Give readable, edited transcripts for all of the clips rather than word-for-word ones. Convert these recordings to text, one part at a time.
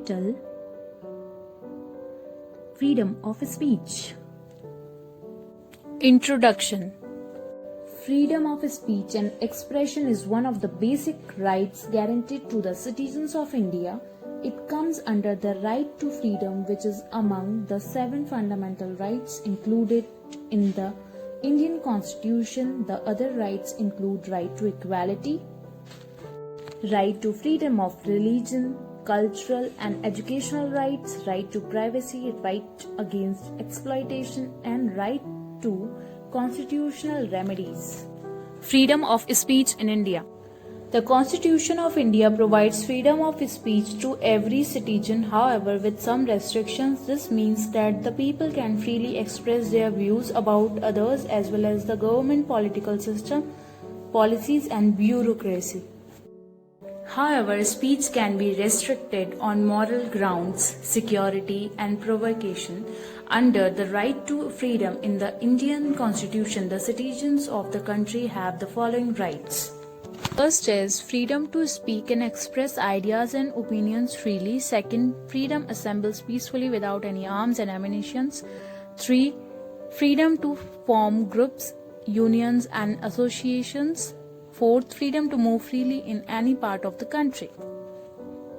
title Freedom of Speech. Introduction. Freedom of speech and expression is one of the basic rights guaranteed to the citizens of India. It comes under the right to freedom, which is among the 7 fundamental rights included in the Indian Constitution. The other rights include right to equality, right to freedom of religion, cultural and educational rights, right to privacy, right against exploitation, and right to constitutional remedies. Freedom of speech in India. The Constitution of India provides freedom of speech to every citizen. However, with some restrictions, this means that the people can freely express their views about others as well as the government, political system, policies and bureaucracy. However, speech can be restricted on moral grounds, security and provocation. Under the right to freedom in the Indian Constitution, the citizens of the country have the following rights. First is freedom to speak and express ideas and opinions freely. Second, freedom assembles peacefully without any arms and ammunitions. 3. Freedom to form groups, unions and associations. 4th, freedom to move freely in any part of the country.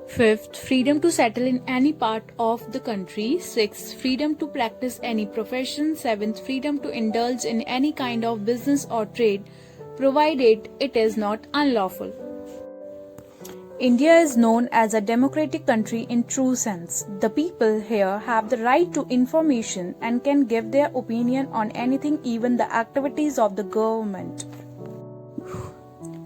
5th, freedom to settle in any part of the country. 6th, freedom to practice any profession. 7th, freedom to indulge in any kind of business or trade, provided it is not unlawful. India is known as a democratic country in true sense. The people here have the right to information and can give their opinion on anything, even the activities of the government.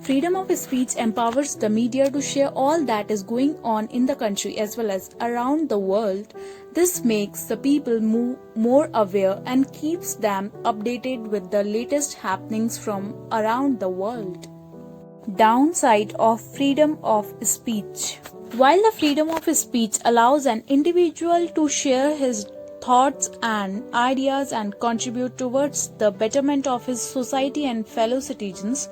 Freedom of speech empowers the media to share all that is going on in the country as well as around the world. This makes the people more aware and keeps them updated with the latest happenings from around the world. Downside of freedom of speech. While the freedom of speech allows an individual to share his thoughts and ideas and contribute towards the betterment of his society and fellow citizens,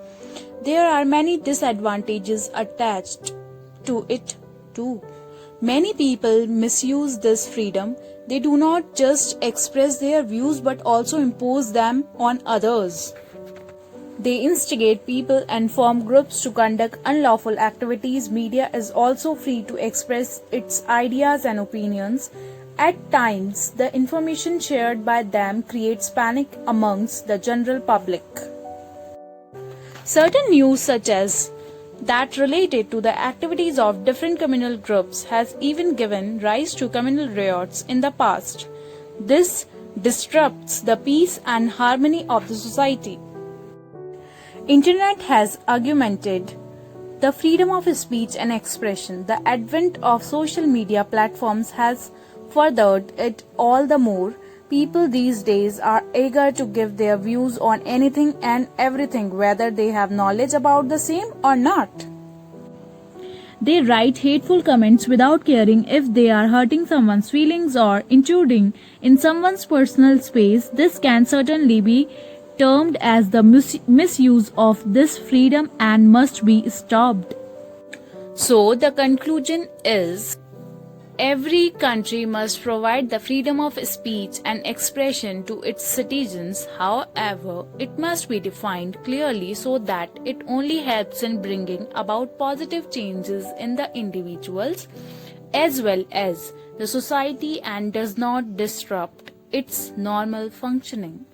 there are many disadvantages attached to it too. Many people misuse this freedom. They do not just express their views but also impose them on others. They instigate people and form groups to conduct unlawful activities. Media is also free to express its ideas and opinions. At times, the information shared by them creates panic amongst the general public. Certain news such as that related to the activities of different communal groups has even given rise to communal riots in the past. This disrupts the peace and harmony of the society. Internet has augmented the freedom of speech and expression. The advent of social media platforms has furthered it all the more. People these days are eager to give their views on anything and everything, whether they have knowledge about the same or not. They write hateful comments without caring if they are hurting someone's feelings or intruding in someone's personal space. This can certainly be termed as the misuse of this freedom and must be stopped. So the conclusion is, every country must provide the freedom of speech and expression to its citizens. However, it must be defined clearly so that it only helps in bringing about positive changes in the individuals as well as the society and does not disrupt its normal functioning.